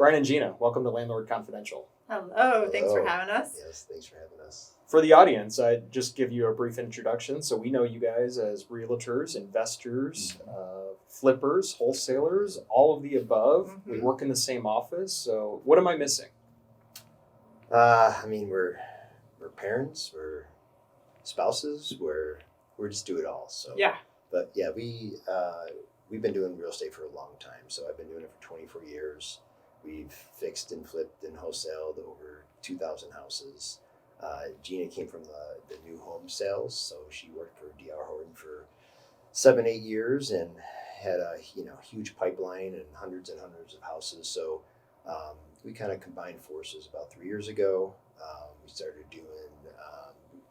Brian and Gina, welcome to Landlord Confidential. Hello, thanks for having us. Yes, thanks for having us. For the audience, I'd just give you a brief introduction. So we know you guys as realtors, investors, flippers, wholesalers, all of the above. Mm-hmm. We work in the same office. So what am I missing? We're parents, we're spouses, we're just do it all. So Yeah. But yeah, we've been doing real estate for a long time. So I've been doing it for 24 years. We've fixed and flipped and wholesaled over 2,000 houses. Gina came from the new home sales, so she worked for D.R. Horton for 7-8 years and had a huge pipeline and hundreds of houses. So we kind of combined forces about 3 years ago. We started doing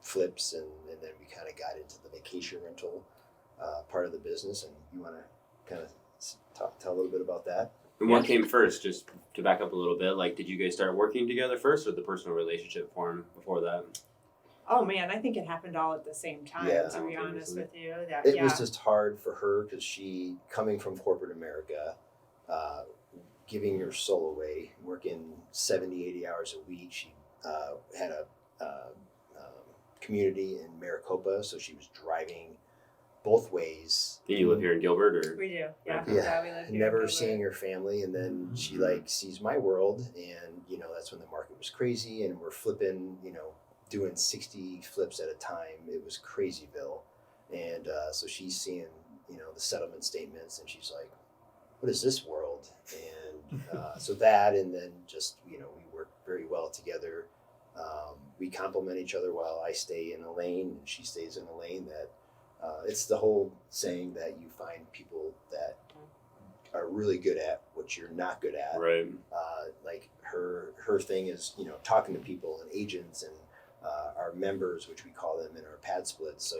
flips, and then we kind of got into the vacation rental part of the business. And you want to kind of tell a little bit about that? And what came first, just to back up a little bit, like, did you guys start working together first, or the personal relationship form before that? Oh man, I think it happened all at the same time, Yeah. to be honest with you. It was just hard for her because she, coming from corporate America, giving your soul away, working 70, 80 hours a week. She had a community in Maricopa, so she was driving both ways. Do you live here in Gilbert, or? We do, yeah. Okay. We live here. Never seeing her family, and then she sees my world, and that's when the market was crazy, and we're flipping, doing 60 flips at a time. It was crazyville, and so she's seeing the settlement statements, and she's like, "What is this world?" And so that, and then just we work very well together. We complement each other while I stay in a lane and she stays in a lane. That it's the whole saying that you find people that are really good at what you're not good at. Right. Like her thing is talking to people and agents and our members, which we call them in our PadSplit. So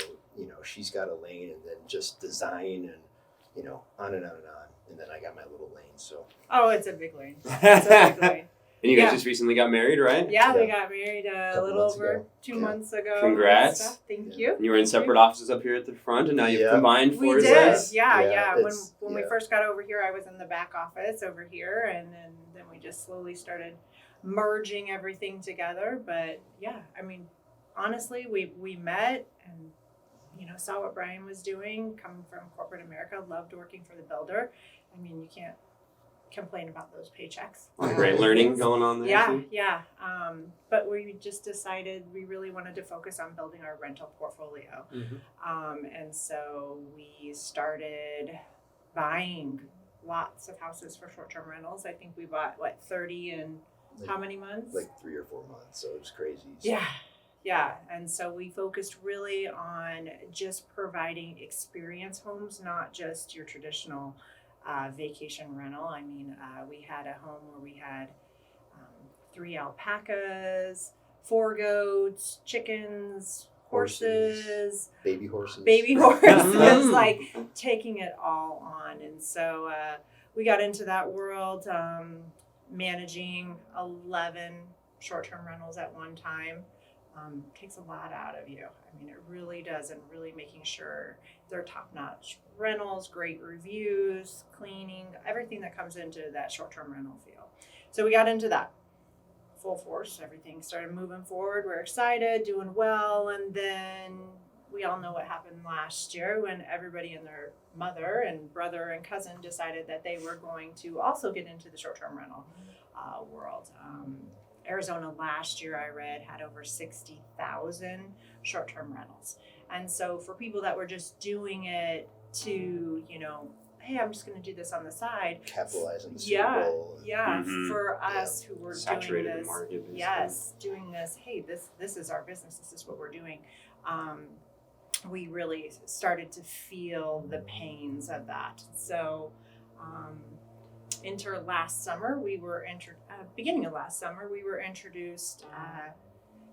she's got a lane, and then just design and on and on and on. And then I got my little lane. So it's a big lane. It's a big lane. And you guys just recently got married, right? Yeah, we got married a little over 2 months ago. Congrats. Thank you. And you were in separate offices up here at the front, and now you've combined We forces. did, yeah. When we first got over here, I was in the back office over here, and then we just slowly started merging everything together. But yeah, honestly, we met and saw what Brian was doing, coming from corporate America, loved working for the builder. You can't complain about those paychecks. Great learning going on there. Yeah. But we just decided we really wanted to focus on building our rental portfolio. Mm-hmm. And so we started buying lots of houses for short-term rentals. I think we bought 30 in how many months? Like 3 or 4 months. So it was crazy. So. Yeah. And so we focused really on just providing experience homes, not just your traditional vacation rental. We had a home where we had 3 alpacas, 4 goats, chickens, horses, baby horses, like taking it all on. And so we got into that world, managing 11 short-term rentals at one time. Takes a lot out of you. It really does, and really making sure they're top-notch rentals, great reviews, cleaning, everything that comes into that short-term rental field. So we got into that full force. Everything started moving forward. We're excited, doing well, and then we all know what happened last year when everybody and their mother and brother and cousin decided that they were going to also get into the short-term rental world. Arizona last year, I read, had over 60,000 short-term rentals. And so for people that were just doing it to, hey, I'm just going to do this on the side. Capitalize on the Super Bowl. Yeah. For us who were saturated doing this, the market, doing this, hey, this is our business. This is what we're doing. We really started to feel the pains of that. So, last summer, beginning of last summer, we were introduced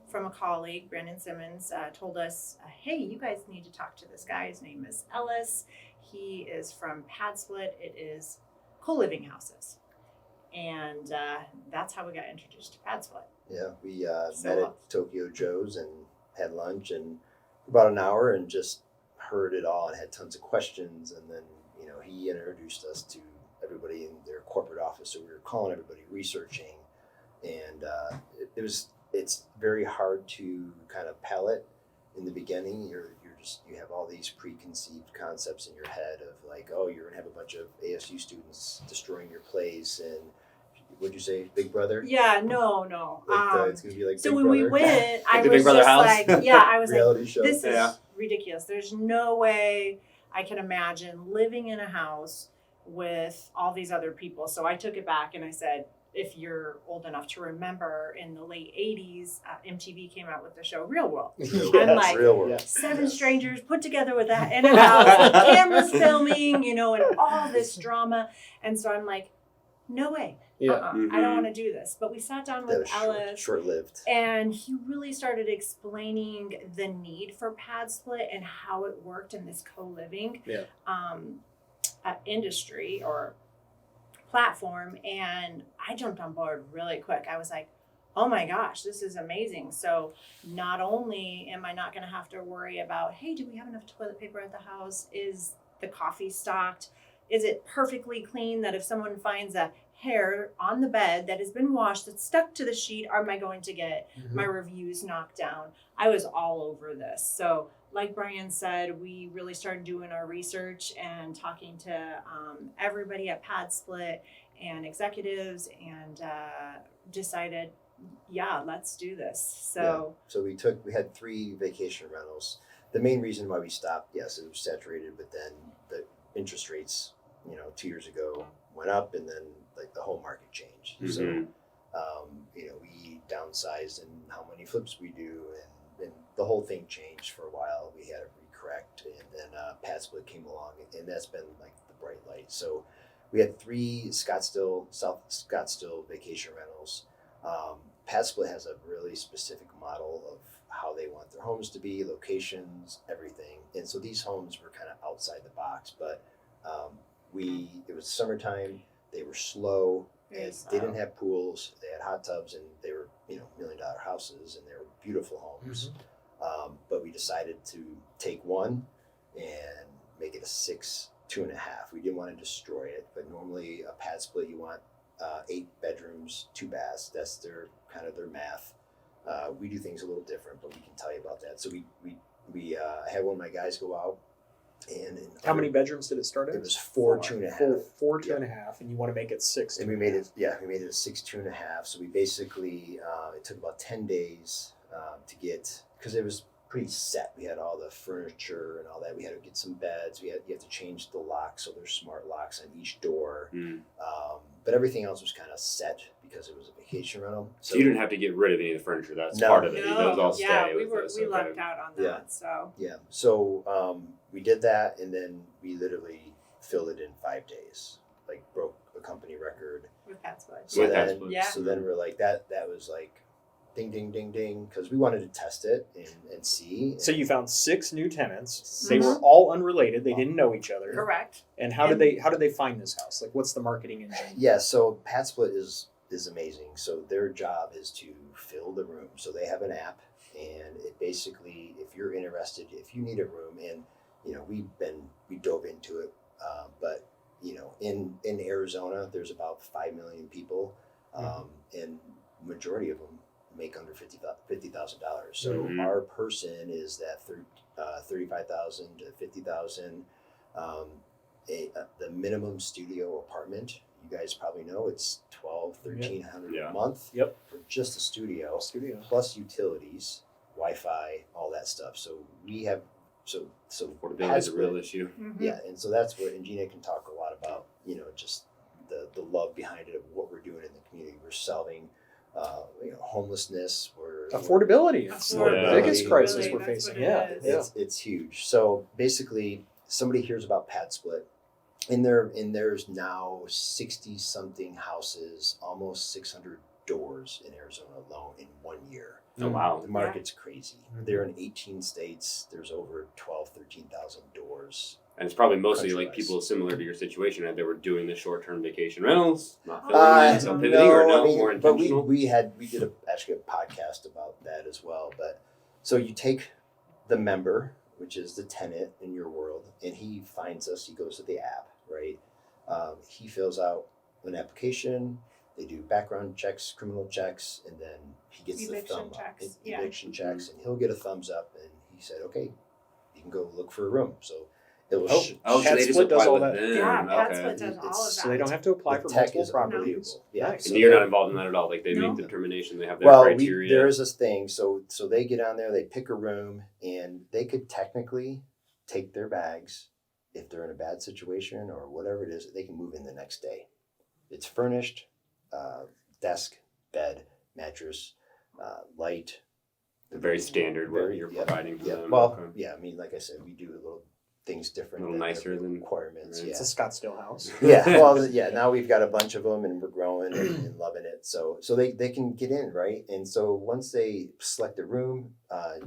from a colleague, Brandon Simmons, told us, hey, you guys need to talk to this guy. His name is Ellis. He is from PadSplit. It is co-living houses. And that's how we got introduced to PadSplit. Yeah, we met at Tokyo Joe's and had lunch and about an hour and just heard it all and had tons of questions. And then, he introduced us to everybody in their corporate office. So we were calling everybody, researching, and it's very hard to kind of palate in the beginning. You have all these preconceived concepts in your head of like, oh, you're gonna have a bunch of ASU students destroying your place, and what'd you say, Big Brother? Yeah, no. Like, it's gonna be like So Big when Brother. we went, I The was Big Brother just house? like, yeah, I was Reality like, show. this is Yeah. ridiculous. There's no way I can imagine living in a house with all these other people. So I took it back and I said, if you're old enough to remember, in the late 80s, MTV came out with the show Real World. I'm like, Real world. Yeah. 7 strangers put together with that in a house, with cameras filming, and all this drama. And so I'm like, no way. Yeah. I don't want to do this. But we sat down That with was Ellis. short-lived. And he really started explaining the need for PadSplit and how it worked in this co-living industry or platform. And I jumped on board really quick. I was like, oh my gosh, this is amazing. So not only am I not going to have to worry about, hey, do we have enough toilet paper at the house? Is the coffee stocked? Is it perfectly clean that if someone finds a hair on the bed that has been washed, that's stuck to the sheet, am I going to get my reviews knocked down? I was all over this. So like Brian said, we really started doing our research and talking to everybody at PadSplit and executives, and decided, yeah, let's do this. So we had 3 vacation rentals. The main reason why we stopped, yes, it was saturated, but then the interest rates, 2 years ago went up, and then like the whole market changed. Mm-hmm. So, we downsized in how many flips we do, and the whole thing changed for a while. We had to recorrect, and then PadSplit came along, and that's been like the bright light. So we had 3 South Scottsdale vacation rentals. PadSplit has a really specific model of how they want their homes to be, locations, everything. And so these homes were kind of outside the box, but it was summertime, they were slow, Very and slow. they didn't have pools, they had hot tubs, and they were, $1 million houses, and they were beautiful homes. But we decided to take one and make it a 6, 2.5. We didn't want to destroy it, but normally a PadSplit, you want 8 bedrooms, 2 baths. That's their math. We do things a little different, but we can tell you about that. So we had one of my guys go out, and How many bedrooms did it start at? It was 4, 2.5. Four, 2.5, and you want to make it 6. And we made it a 6, 2.5. So we basically, it took about 10 days to get, because it was pretty set. We had all the furniture and all that. We had to get some beds. You have to change the locks, so there's smart locks on each door. But everything else was kind of set because it was a vacation rental. So you didn't have to get rid of any of the furniture. That's No. part of it. No, Those all yeah, stay with us. we Okay. lucked out on that. Yeah. So Yeah. So we did that, and then we literally filled it in 5 days. Like broke a company record. with PadSplit. So With then, PadSplit. Yeah. so then we're like that was like ding ding ding ding, because we wanted to test it and see. So you found 6 new tenants. Mhm. They were all unrelated. They didn't know each other. Correct. And how did they find this house? Like, what's the marketing engine? Yeah, so PadSplit is amazing. So their job is to fill the room. So they have an app, and it basically, if you're interested, if you need a room, and we dove into it, but in Arizona, there's about 5 million people, and majority of them make under $50,000. So Mhm. our person is that $35,000 to $50,000. The minimum studio apartment, you guys probably know, it's $1,200-$1,300 Yeah. a month. Yep. For just a studio, Studio. plus utilities, Wi-Fi, all that stuff. So we have so Affordability is a real issue. Mhm. yeah, and so that's what, and Gina can talk a lot about, just the love behind it of what we're doing in the community. We're solving homelessness. We're Affordability. It's the Affordability. biggest crisis Really, we're that's facing. what Yeah. it is. Yeah. It's huge. So basically, somebody hears about PadSplit, and there's now 60 something houses, almost 600 doors in Arizona alone in 1 year. Oh, wow. The market's crazy. Mhm. They're in 18 states. There's over 13,000 doors. And it's probably mostly like Country-wise. people similar to your situation, right? They were doing the short-term vacation rentals, not filling Uh, some pivoting, or no, I mean, more but intentional. we did actually a podcast about that as well. But so you take the member, which is the tenant in your world, and he finds us. He goes to the app, right? He fills out an application. They do background checks, criminal checks, and then he gets Eviction the thumb checks, up. yeah. Eviction checks, and he'll get a thumbs up. And he said, "Okay, you can go look for a room." So it will. Oh, so they just PadSplit does apply all with that. them. Yeah, Okay. PadSplit does all of that. So they don't have to apply The for tech multiple is properties. unbelievable. Yeah, Nice. so And you're they- not involved in that at all. Like they No. make the determination. They have their Well, criteria. there is this thing. So they get on there, they pick a room, and they could technically take their bags if they're in a bad situation or whatever it is. They can move in the next day. It's furnished, desk, bed, mattress, light. Very standard what Very- you're yeah, providing for yeah. them. Well, Okay. yeah. I mean, like I said, we do little things different. A little than nicer their than- requirements. right. Yeah. It's a Scottsdale house. Yeah, well, yeah. Now we've got a bunch of them, and we're growing and loving it. So they can get in, right? And so once they select a room,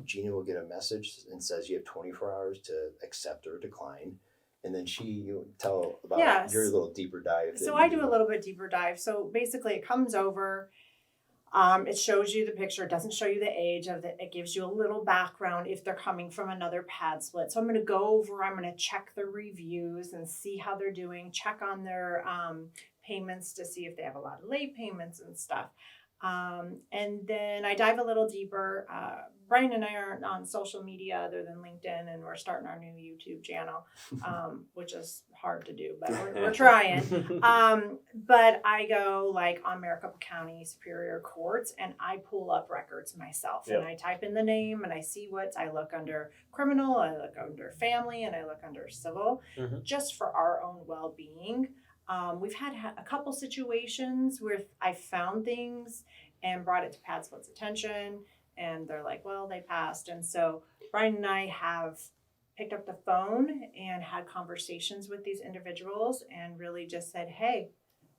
Gina will get a message and says you have 24 hours to accept or decline, and then you tell about Yes. your little deeper dive. that So you I do a little bit deeper dive. So basically, it comes over. It shows you the picture. It doesn't show you the age of it. It gives you a little background if they're coming from another PadSplit. So I'm going to go over. I'm going to check the reviews and see how they're doing. Check on their payments to see if they have a lot of late payments and stuff. And then I dive a little deeper. Brian and I aren't on social media other than LinkedIn, and we're starting our new YouTube channel, which is hard to do, but we're trying. But I go like on Maricopa County Superior Courts, and I pull up records myself, and I type in the name, and I see I look under criminal, I look under family, and I look under civil, just for our own well-being. We've had a couple situations where I found things and brought it to PadSplit's attention, and they're like, well, they passed. And so Brian and I have picked up the phone and had conversations with these individuals and really just said, hey,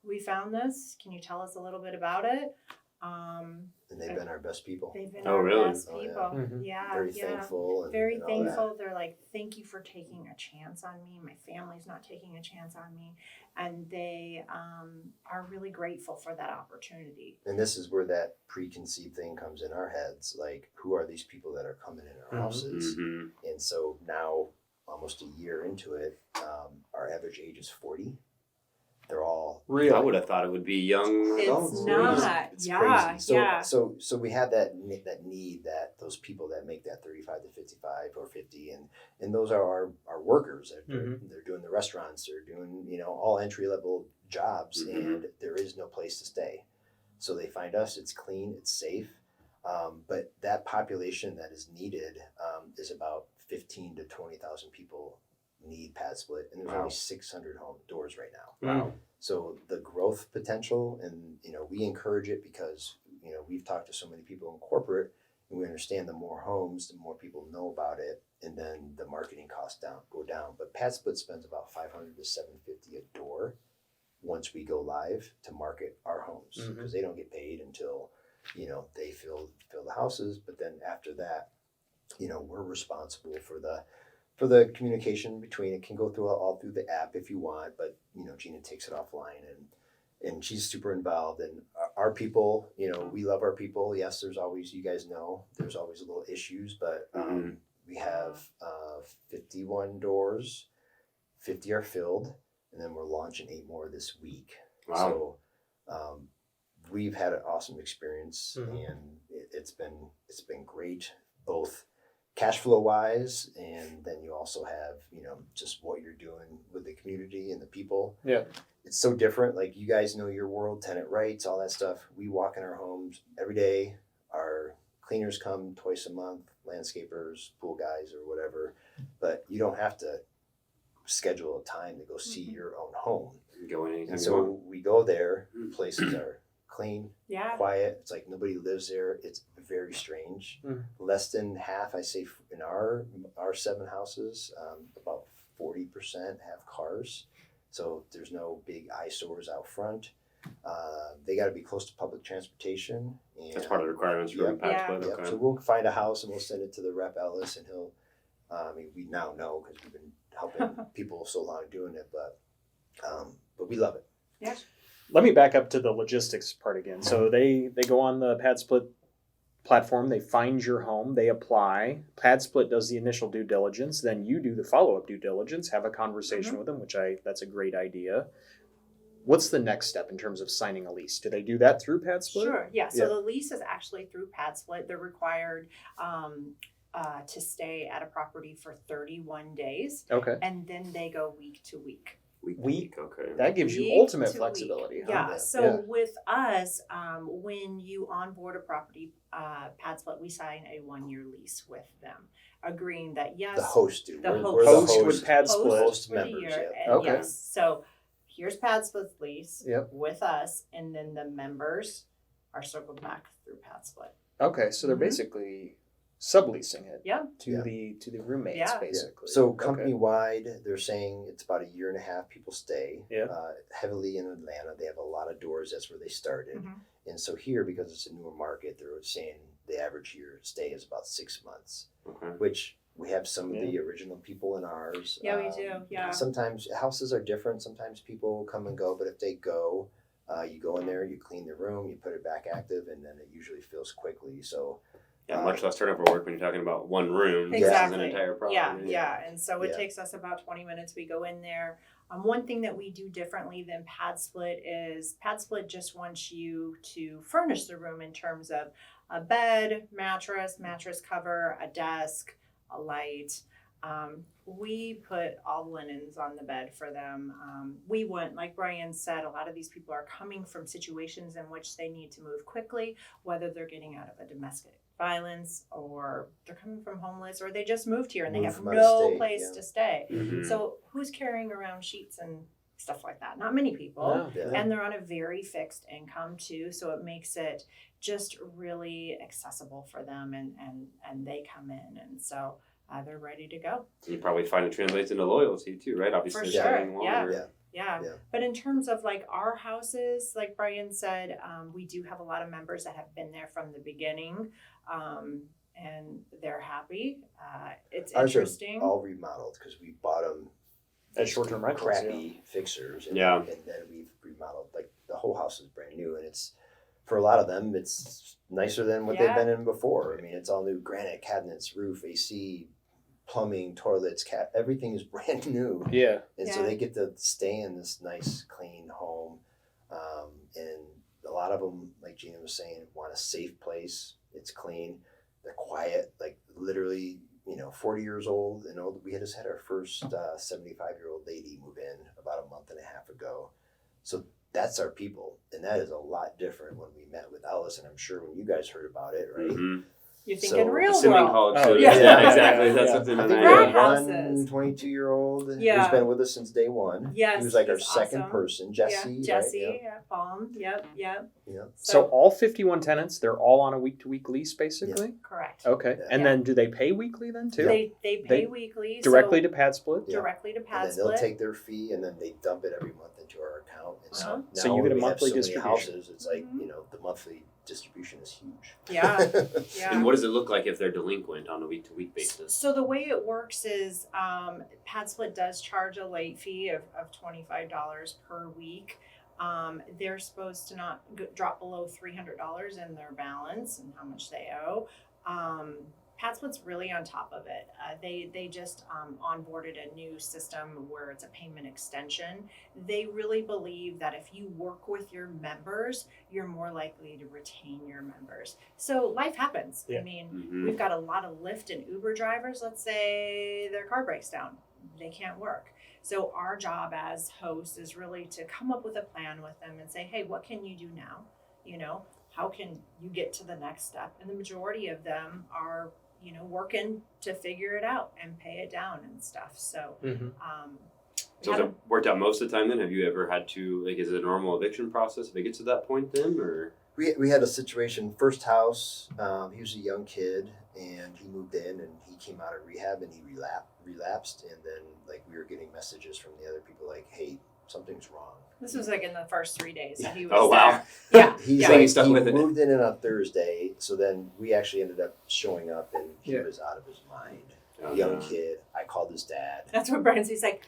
we found this. Can you tell us a little bit about it? And they've been our best people. They've been Oh, our really? best Oh, yeah. people. Mhm. Yeah, Very yeah. thankful. Very and all that. thankful. They're like, thank you for taking a chance on me. My family's not taking a chance on me. And they are really grateful for that opportunity. And this is where that preconceived thing comes in our heads. Like, who are these people that are coming in our houses? Mm-hmm. And so now, almost a year into it, our average age is 40. They're all Really? I would have thought it would be young It's adults. not. It's Yeah, crazy. So, yeah. so we have that need, that those people that make that 35 to 55 or 50, and those are our workers. They're doing the restaurants. They're doing all entry level jobs, and there is no place to stay. So they find us. It's clean. It's safe. But that population that is needed is about 15 to 20,000 people need PadSplit, and there's only 600 home doors right now. Wow. So the growth potential, and we encourage it because we've talked to so many people in corporate, and we understand the more homes, the more people know about it, and then the marketing costs go down. But PadSplit spends about $500 to $750 a door once we go live to market our homes, because they don't get paid until they fill the houses. But then after that, we're responsible for the communication between. It can go through all through the app if you want, but Gina takes it offline, and she's super involved. And our people, we love our people. Yes, there's always, you guys know, there's always little issues, but we have 51 doors, 50 are filled, and then we're launching 8 more this week. Wow. So we've had an awesome experience, and it's been great, both cash flow wise, and then you also have just what you're doing with the community and the people. Yeah, it's so different. Like, you guys know your world, tenant rights, all that stuff. We walk in our homes every day. Our cleaners come twice a month, landscapers, pool guys, or whatever, but you don't have to schedule a time to go see your own home. Go in anytime And you want. so we go there, the places are clean, Yeah. quiet. It's like nobody lives there. It's very strange. Less than half, I say, in our 7 houses, about 40% have cars. So there's no big eyesores out front. They got to be close to public transportation. And That's part of the requirements for Yep. PadSplit. Yep. Okay. So we'll find a house and we'll send it to the rep Ellis, and he'll. We now know because we've been helping people so long doing it, but we love it. Yeah. Let me back up to the logistics part again. So they go on the PadSplit platform, they find your home, they apply. PadSplit does the initial due diligence, then you do the follow-up due diligence, have a conversation with them, that's a great idea. what's the next step in terms of signing a lease? Do they do that through PadSplit? Sure. Yeah. So Yeah. the lease is actually through PadSplit. They're required to stay at a property for 31 days, Okay. and then they go week to week. Week. Okay. That gives you Week ultimate to flexibility. week. Huh? Yeah. So Yeah. with us, when you onboard a property, PadSplit, we sign a 1-year lease with them, agreeing that yes, The host do. The We're the Host with host. PadSplit. Host for the members, year, yeah. and Okay. yes, so here's PadSplit's lease Yep. with us, and then the members are circled back through PadSplit. Okay, so they're Mhm. basically subleasing it Yeah. to Yeah. the roommates, Yeah. basically. So Okay. company wide, they're saying it's about a year and a half people stay. Yeah. Heavily in Atlanta, they have a lot of doors. That's where they started. Mhm. And so here, because it's a newer market, they're saying the average year stay is about 6 months, Okay. which we have some of the original people in ours. Yeah, we do. Yeah. Sometimes houses are different. Sometimes people come and go, but if they go, you go in there, you clean the room, you put it back active, and then it usually fills quickly. So Yeah, much less turnover work when you're talking about one room versus Exactly. an entire property. Yeah. And so it Yeah. takes us about 20 minutes. We go in there. One thing that we do differently than PadSplit is PadSplit just wants you to furnish the room in terms of a bed, mattress cover, a desk, a light. We put all linens on the bed for them. We want, like Brian said, a lot of these people are coming from situations in which they need to move quickly, whether they're getting out of a domestic violence or they're coming from homeless or they just moved here and they Moved have from out of no state, place yeah. to stay. Mhm. So who's carrying around sheets and stuff like that? Not many people. No. Yeah. And they're on a very fixed income too, so it makes it just really accessible for them, and they come in, and so they're ready to go. You probably find it translates into loyalty too, right? Obviously, For staying sure, longer. Yeah. Yeah. But in terms of like our houses, like Brian said, we do have a lot of members that have been there from the beginning, and they're happy. It's Ours interesting. are all remodeled because we bought them As short-term rentals, crappy fixers, and, Yeah. and then we've remodeled. Like the whole house is brand new, and it's for a lot of them, it's nicer than what Yeah. they've been in before. I mean, it's all new granite cabinets, roof, AC, plumbing, toilets, everything is brand new. Yeah. And so Yeah. they get to stay in this nice, clean home. And a lot of them, like Gina was saying, want a safe place. It's clean. They're quiet, like literally, 40 years old and old. We just had our first 75-year-old lady move in about a month and a half ago. So that's our people. And that is a lot different when we met with Alice. And I'm sure when you guys heard about it, right? Mm-hmm. You're thinking So- real Assuming world. college Oh, students. yeah. Yeah, exactly. Yeah, That's yeah. something I that think we Frat had houses. one 22-year-old Yeah. who's been with us since day one. Yes, He was like our he's second awesome. person, Jesse. Yeah, Jesse, Right? yeah, Palm, yep. Yeah. So all 51 tenants, they're all on a week-to-week lease, basically? Correct. Okay. Yeah. And then do they pay weekly then, too? They pay They- weekly. Directly so to PadSplit? Yeah. directly to And then they'll PadSplit. take their fee and then they dump it every month into our account. And Uh-huh. now So you when get a we have monthly so many distribution. houses, it's like, Mhm. the monthly distribution is huge. Yeah. Yeah. And what does it look like if they're delinquent on a week-to-week basis? So the way it works is PadSplit does charge a late fee of $25 per week. They're supposed to not drop below $300 in their balance and how much they owe. PadSplit's really on top of it. They just onboarded a new system where it's a payment extension. They really believe that if you work with your members, you're more likely to retain your members. So life happens. Yeah. I mean, Mm-hmm. we've got a lot of Lyft and Uber drivers. Let's say their car breaks down, they can't work. So our job as hosts is really to come up with a plan with them and say, hey, what can you do now? How can you get to the next step? And the majority of them are, working to figure it out and pay it down and stuff. So, Mm-hmm. So has it worked out most of the time then? Have you ever had to, is it a normal eviction process if it gets to that point then, or? We had a situation, first house, he was a young kid and he moved in and he came out of rehab and he relapsed. And then we were getting messages from the other people like, hey, something's wrong. this was like in the first 3 days that he was Oh, wow. there. Yeah. He's yeah. So like, you stuck he with it. moved in on a Thursday, so then we actually ended up showing up, and he Yeah. was out of his mind. Oh, Young no. kid. I called his dad. That's what Brian's, he's like,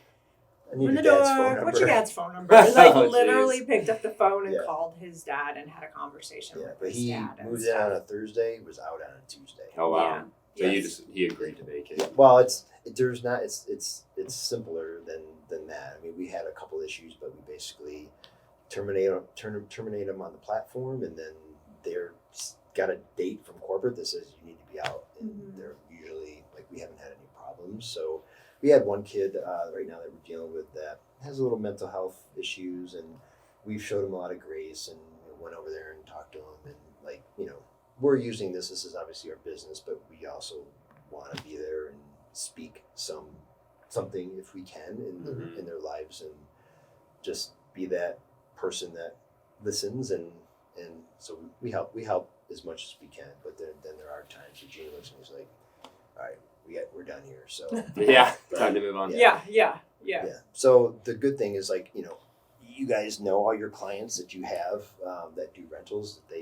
I need open the your dad's phone door. number. What's your dad's phone number? And Oh, literally jeez. picked up the phone and Yeah. called his dad and had a conversation Yeah, with but his he dad. and moved in stuff. on a Thursday, was out on a Tuesday. Oh, wow. Yeah. So Yes. he agreed to vacate. Well, it's simpler than that. I mean, we had a couple issues, but we basically terminate them on the platform, and then they're got a date from corporate that says you need to be out, and they're usually like, we haven't had any problems. So we had one kid right now that we're dealing with that has a little mental health issues, and we've showed him a lot of grace and went over there and talked to him, and like, we're using this is obviously our business, but we also want to be there and speak something if we can in their lives, and just be that person that listens, and so we help as much as we can. But then there are times that Gina looks and he's like, all right, we're done here, so Yeah, time to move on. Yeah. So the good thing is, like, you guys know all your clients that you have that do rentals, that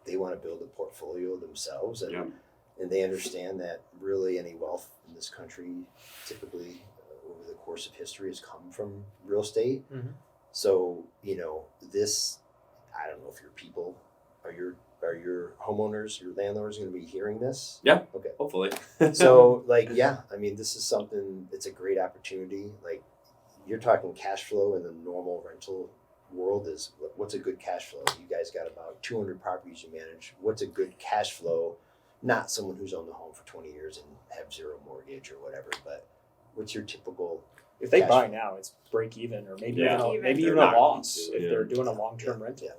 they want to build a portfolio themselves, and and they understand that really any wealth in this country typically over the course of history has come from real estate. So this, I don't know if your people are your homeowners, your landlords going to be hearing this. Yeah. Okay. Hopefully. So like, I mean, this is something, it's a great opportunity. Like, you're talking cash flow in the normal rental world is, what's a good cash flow? You guys got about 200 properties you manage. What's a good cash flow? Not someone who's owned the home for 20 years and have zero mortgage or whatever, but what's your typical, If they cash buy flow? now, it's break even, or maybe Yeah. even They're a not loss going to, if yeah. they're doing a long-term rental.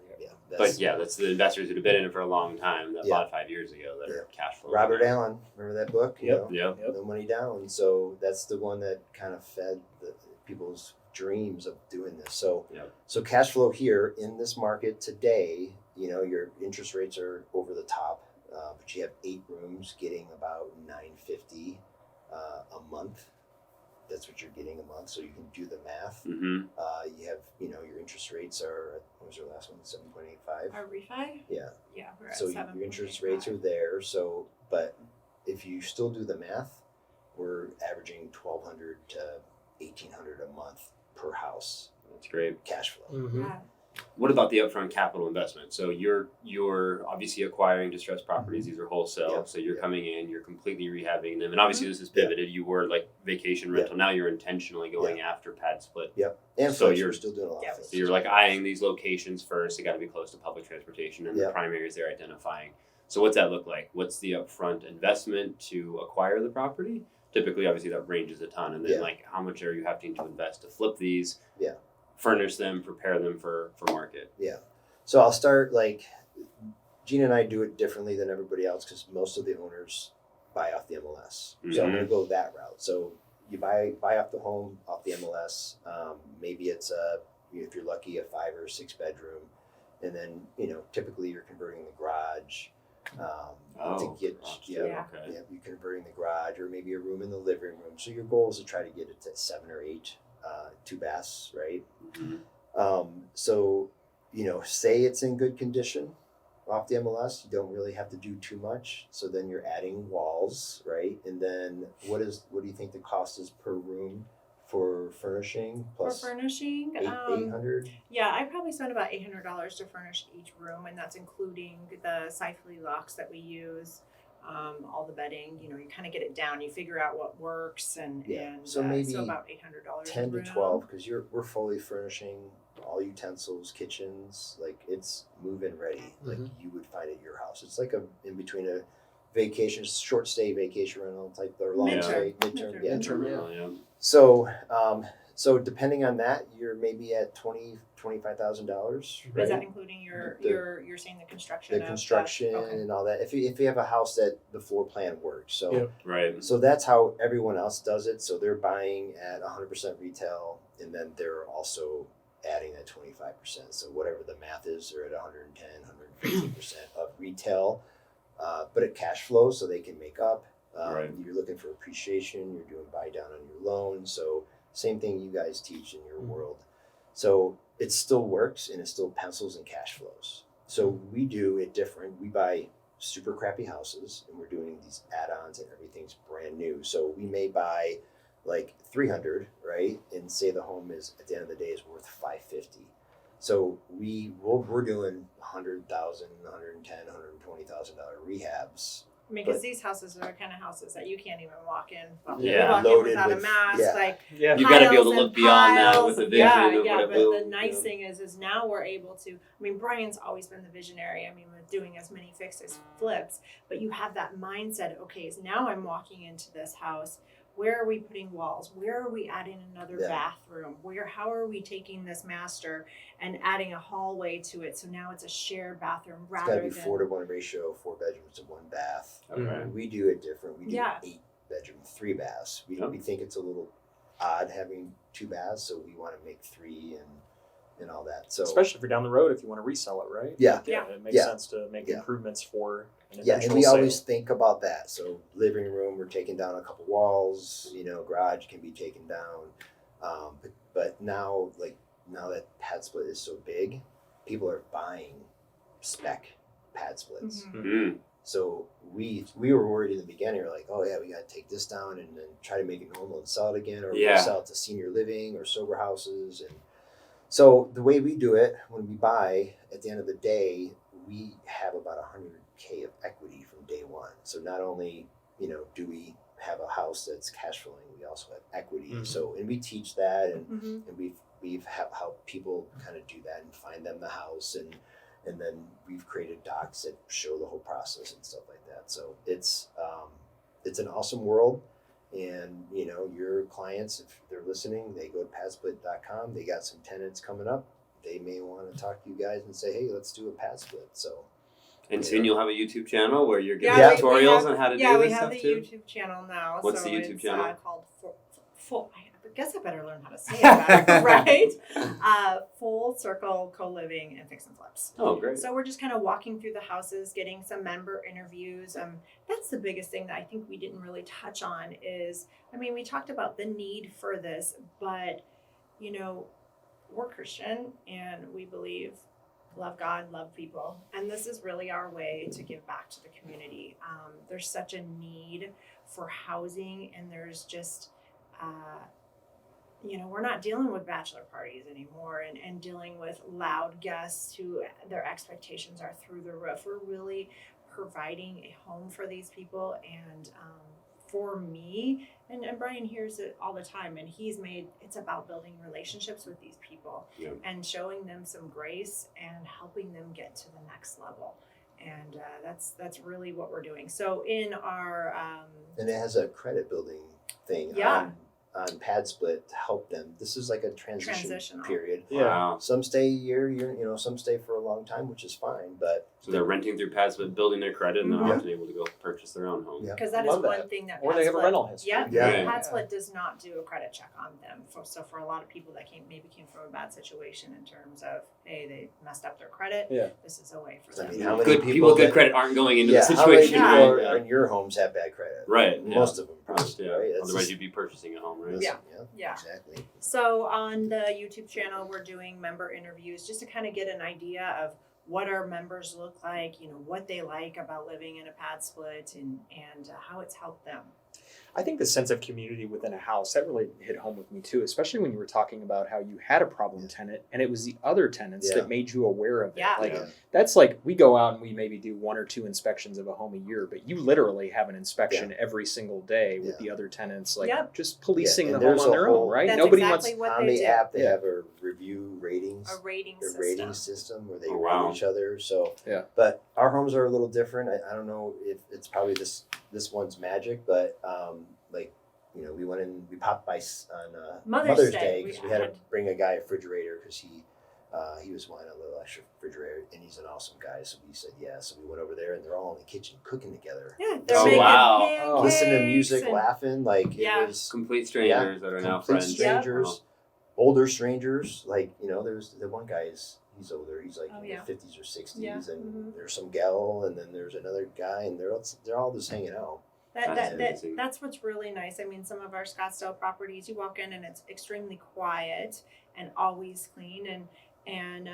But yeah, that's the investors that have been in it for a long time that Yeah. bought 5 years ago that are cash flow. Robert Allen, remember that book? Yep. Yeah. No money down. So that's the one that kind of fed people's dreams of doing this. So, so cash flow here in this market today, your interest rates are over the top, but you have 8 rooms getting about $950 a month. That's what you're getting a month. So you can do the math. Mm-hmm. You have, your interest rates are, what was your last one? 7.85. Our refi? Yeah. Yeah, we're at So 7.85. your interest rates are there. So, but if you still do the math, we're averaging $1,200 to $1,800 a month per house. That's great. Cash flow. Yeah. What about the upfront capital investment? So you're obviously acquiring distressed properties. These are wholesale. Yeah. So you're coming in, you're completely rehabbing them. And obviously this is pivoted. You were like vacation rental. Now you're intentionally going after PadSplit. Yep. And So flips, you're we're still doing a lot of So flips. you're like eyeing these locations first. They got to be close to public transportation, and the primaries they're identifying. So what's that look like? What's the upfront investment to acquire the property? Typically, obviously, that ranges a ton. And then, like, how much are you having to invest to flip these? Yeah. Furnish them, prepare them for market. Yeah. So I'll start, like, Gina and I do it differently than everybody else because most of the owners buy off the MLS. So I'm going to go that route. So you buy off the home, off the MLS. Maybe it's if you're lucky, a 5 or 6 bedroom, and then typically you're converting the garage to get Yeah. you're converting the garage, or maybe a room in the living room. So your goal is to try to get it to 7 or 8, 2 baths, right? So say it's in good condition off the MLS, you don't really have to do too much. So then you're adding walls, right? And then what do you think the cost is per room for furnishing? Plus For furnishing, 800. yeah, I probably spend about $800 to furnish each room, and that's including the Sifely locks that we use, all the bedding. You kind of get it down. You figure out what works, and So maybe so about $800. 10 to 12, because we're fully furnishing all utensils, kitchens, like it's move-in ready, like you would find at your house. It's like in between a vacation, short stay vacation rental type, or long stay, midterm. So depending on that, you're maybe at $25,000. Right? Is that including you're saying the construction? The construction and all that. If you have a house that the floor plan works, so Right. So that's how everyone else does it. So they're buying at 100% retail, and then they're also adding that 25%. So whatever the math is, they're at 110, 115% of retail, but at cash flow, so they can make up. You're looking for appreciation. You're doing buy down on your loan. So same thing you guys teach in your world. So it still works, and it still pencils and cash flows. So we do it different. We buy super crappy houses, and we're doing these add-ons, and everything's brand new. So we may buy like 300, right? And say the home is at the end of the day is worth 550. So we're doing $100,000, $110,000, $120,000 rehabs I mean, because these houses are the kind of houses that you can't even walk in. Well, Yeah. you walk in Loaded without a with- mask, yeah. like Yeah. You gotta be able to piles look and beyond that piles. with the vision Yeah, of yeah. what it But will. the nice thing is now we're able to. I mean, Brian's always been the visionary. I mean, with doing as many fixes, flips, but you have that mindset. Okay, so now I'm walking into this house. Where are we putting walls? Where are we adding another Yeah. bathroom? How are we taking this master and adding a hallway to it? So now it's a shared bathroom It's got rather to be than 4-to-1 ratio, 4 bedrooms to 1 bath. Okay. We do it different. We do Yeah. 8 bedroom, 3 baths. We Yep. we think it's a little odd having 2 baths, so we want to make 3 and all that. So Especially if you're down the road, if you want to resell it, right? Yeah. Yeah. It makes Yeah. sense to make Yeah. improvements for an yeah, and eventual we sale. always think about that. So living room, we're taking down a couple walls. Garage can be taken down. But now that PadSplit is so big, people are buying spec PadSplits. Mhm. Mm-hmm. So we were worried in the beginning. We're like, oh yeah, we got to take this down and then try to make it normal and sell it again, or Yeah. we'll sell it to senior living or sober houses. And so the way we do it when we buy, at the end of the day, we have about $100K of equity from day one. So not only do we have a house that's cash flowing, we also have equity. Mhm. So and we teach that, and Mhm. we've helped people kind of do that and find them the house, and then we've created docs that show the whole process and stuff like that. So it's an awesome world. And your clients, if they're listening, they go to padsplit.com. They got some tenants coming up. They may want to talk to you guys and say, hey, let's do a PadSplit. So And soon you'll have a YouTube channel where you're giving Yeah, we tutorials have- on how to Yeah, do we this have stuff the too. YouTube channel now. What's so the YouTube it's, channel? Called Full. I guess I better learn how to say it better, right? Full Circle Co-Living and Fix and Flips. Oh, great. So we're just kind of walking through the houses, getting some member interviews. That's the biggest thing that I think we didn't really touch on is, I mean, we talked about the need for this, but we're Christian and we believe love God, love people. And this is really our way to give back to the community. There's such a need for housing, and there's just, we're not dealing with bachelor parties anymore and dealing with loud guests who their expectations are through the roof. We're really providing a home for these people. And for me, and Brian hears it all the time, and it's about building relationships with these people and showing them some grace and helping them get to the next level. And that's really what we're doing. So in our and it has a credit building thing on PadSplit to help them. This is like a transitional period. Yeah. Wow. Some stay a year, some stay for a long time, which is fine. But So they're renting through PadSplit, building their credit, and they're Mhm. often able to go purchase their own home. Yeah. because that is Love one that. thing that Or they have a PadSplit- rental history. Yeah, Yeah. PadSplit does not do a credit check on them. So for a lot of people that came from a bad situation in terms of, hey, they messed up their credit. Yeah. This is a way for I them. mean, how many Good people with good credit aren't going into the how many situation. people Yeah. are in your homes have bad credit? Right. Yeah. Most of them, Most, probably, yeah. right? That's Otherwise, just- you'd be purchasing a home, right? listen, Yeah. Exactly. So on the YouTube channel, we're doing member interviews just to kind of get an idea of what our members look like, what they like about living in a PadSplit and how it's helped them. I think the sense of community within a house, that really hit home with me too, especially when you were talking about how you had a problem tenant and it was the other tenants Yeah. that made you aware of it. Yeah. Like Yeah. that's like we go out and we maybe do 1 or 2 inspections of a home a year, but you literally have an inspection every single day with Yeah. the other tenants, like Yep. just policing Yeah, the and home there's on a their whole- own, right? That's Nobody exactly wants what On they the do. app, they Yeah. have a review ratings. A rating A system. rating system where they Oh, rate wow. each other. So Yeah. But our homes are a little different. I don't know if it's probably this one's magic, but we went in, we popped by on Mother's Day Day. because We we had to had- bring a guy a refrigerator because he was wanting a little extra refrigerator, and he's an awesome guy. So we said yeah. So we went over there, and they're all in the kitchen cooking together, Yeah, they're Oh, making wow. pancakes listening to music, and- laughing. Like Yeah. it was Complete strangers that are now complete friends. strangers, older strangers. There's the one guy he's older. He's like Oh, in yeah. the 50s or 60s, Yeah. and Mhm. there's some gal, and then there's another guy, and they're all just hanging out. Amazing. That's what's really nice. I mean, some of our Scottsdale properties, you walk in and it's extremely quiet and always clean, and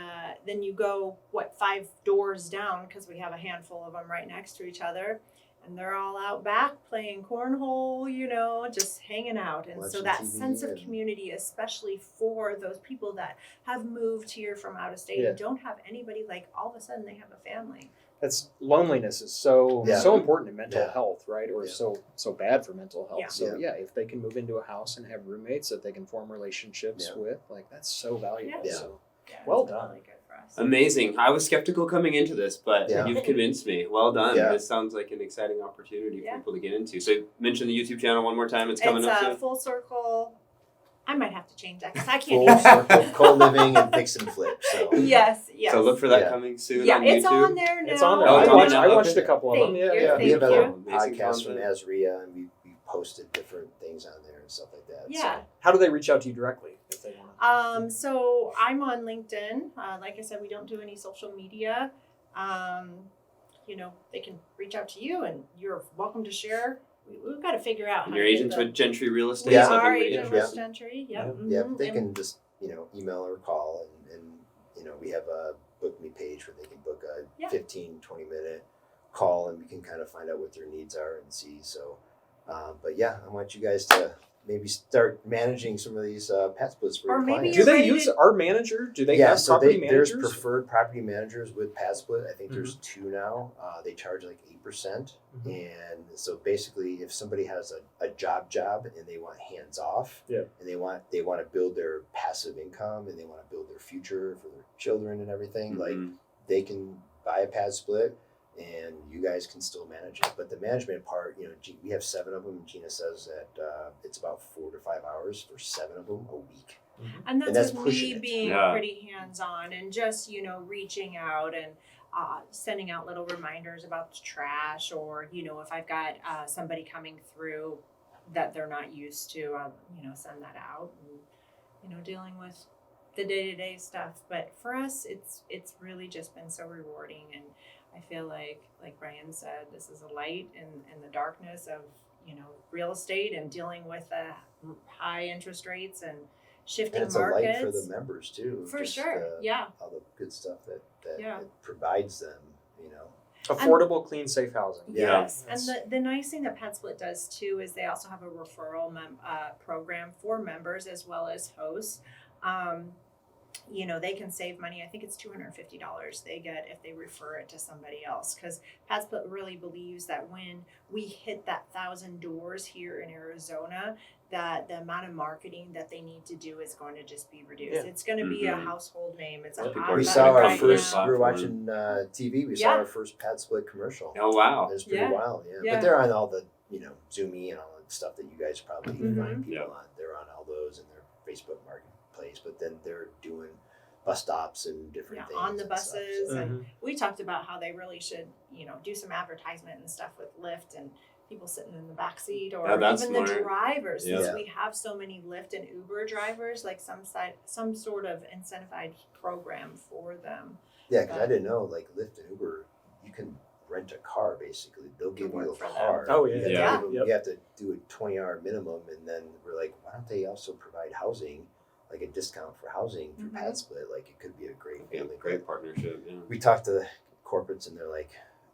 then you go 5 doors down because we have a handful of them right next to each other, and they're all out back playing cornhole, just hanging out. And so Watching that TV sense of and- community, especially for those people that have moved here from out of state Yeah. and don't have anybody, like all of a sudden they have a family. That's loneliness is so Yeah. so important in mental Yeah. health, right? Or Yeah. so bad for mental health. Yeah. So if they can move into a house and have roommates that they can form relationships Yeah. with, like that's so valuable. Yeah. So Yeah, Well it's done. really good for us. Amazing. I was skeptical coming into this, but Yeah. you've convinced me. Well done. Yeah. This sounds like an exciting opportunity for Yeah. people to get into. So mention the YouTube channel one more time. It's coming up soon. Full Circle. I might have to change that because I can't Full even. circle co-living and fix and flip. So Yes. So look for that Yeah. coming soon Yeah, on it's YouTube. on there now. it's on there. Oh, it's on there now. I watched Okay. a couple of them. Thank Yeah, you. yeah. we have Thank other you. Amazing podcasts from content. Azria, and we posted different things on there and stuff like that. Yeah. How do they reach out to you directly if they want? So I'm on LinkedIn. Like I said, we don't do any social media. They can reach out to you, and you're welcome to share. We've got to figure out. And how your to get agents the- with Gentry Real Estate. We Yeah. so if are anybody agent interested- with Gentry. Yep. Yeah, mhm, they and- can just email or call, and we have a book me page where they can book a Yeah. 15-20 minute call, and we can kind of find out what their needs are and see. So, but yeah, I want you guys to maybe start managing some of these PadSplits for Or your maybe clients. Do they ready use to- our manager? Do they Yeah, have so property there's managers? preferred property managers with PadSplit. I think there's 2 now. They charge like 8%. And so basically, if somebody has a job and they want hands off, Yeah. and they want to build their passive income and they want to build their future for their children and everything, like Mhm. they can buy a PadSplit and you guys can still manage it. But the management part, we have 7 of them. Gina says that it's about 4 to 5 hours for 7 of them a week. And that's, that's with pushing me it. being Yeah. pretty hands-on and just, reaching out and sending out little reminders about the trash, or, if I've got somebody coming through that they're not used to, I'll, send that out and, dealing with the day-to-day stuff. But for us, it's really just been so rewarding. And I feel like Brian said, this is a light in the darkness of, real estate and dealing with high interest rates and shifting And it's markets. a light for the members too. For just, sure, yeah. All the good stuff that Yeah. it provides them, Affordable, clean, safe housing. Yeah. Yes, and the nice thing that PadSplit does too is they also have a referral program for members as well as hosts. They can save money. I think it's $250 they get if they refer it to somebody else, because PadSplit really believes that when we hit that 1,000 doors here in Arizona, that the amount of marketing that they need to do is going to just be reduced. Yeah. It's going to be a Mhm. household name. It's Yeah. a People hot are we button saw our right first. now. We were Platform. watching TV. We Yeah. saw our first PadSplit commercial. Oh wow. It was pretty Yeah. wild, yeah. Yeah. But they're on all the Zoomy and all the stuff that you guys probably Mhm. find people Yeah. on. They're on all those in their Facebook marketplace. But then they're doing bus stops and different things On the and stuff, buses, so- and we talked about how they really should, do some advertisement and stuff with Lyft and people sitting in the back seat, or Yeah, that's even the smart. drivers. Yeah. Since we have so many Lyft and Uber drivers, like some sort of incentivized program for them. Yeah, because I didn't know, like Lyft and Uber, you can rent a car basically. They'll give you a work for them. car. Oh, yeah. You have, Yeah. To, give them- Yep. you have to do a 20-hour minimum, and then we're like, why don't they also provide housing, like a discount for housing through Mhm. PadSplit? Like it could be a great Yeah, family. great partnership. Yeah. We talked to the corporates, and they're like,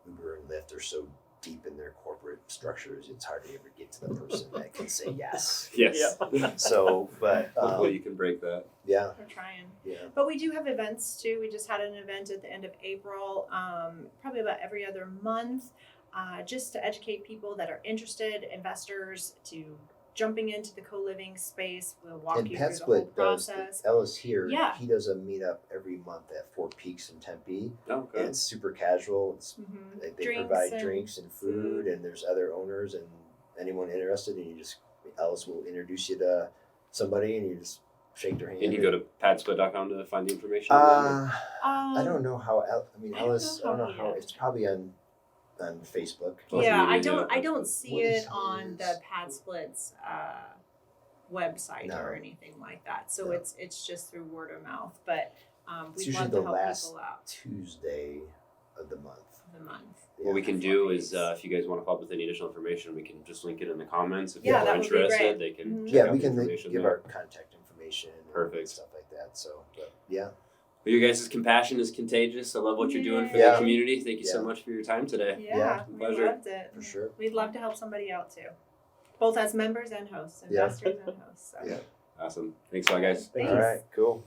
Uber and Lyft are so deep in their corporate structures, it's hard to ever get to the person that can say yes. Yes. So, but Hopefully you can break that. yeah, We're trying. yeah. But we do have events too. We just had an event at the end of April, probably about every other month, just to educate people that are interested, investors, to jumping into the co-living space. We'll walk And you through the whole PadSplit does. process. Ellis here. Yeah. He does a meetup every month at Four Peaks in Tempe. Oh, And good. it's super casual. Mhm. They Drinks provide and drinks and food, and there's other owners and anyone interested, and Ellis will introduce you to somebody, and you just shake their hand. And you go to padsplit.com to find the information. I don't know how. Ellis. I don't know how. yet. It's probably on Facebook. Social Yeah, media, I don't see What it is on the his- PadSplit's website No. or anything like that. So No. it's just through word of mouth. But It's we'd usually love to the help last people out Tuesday of the month. for the month. What we Yeah. can do is, if you guys want to follow up with any additional information, we can just link it in the comments. If Yeah, people that are would be interested, great. they can Mhm. check Yeah, out we the can information give there. our contact information and Perfect. stuff like that. So, but yeah. Well, your guys' compassion is contagious. I love what you're doing for Yeah. the community. Thank you so Yeah. much for your time today. Yeah, we pleasure. loved it. For sure. We'd love to help somebody out too, both as members and hosts, Yeah. investors and hosts. So. Yeah. Awesome. Thanks a lot, guys. Thanks. All right, cool.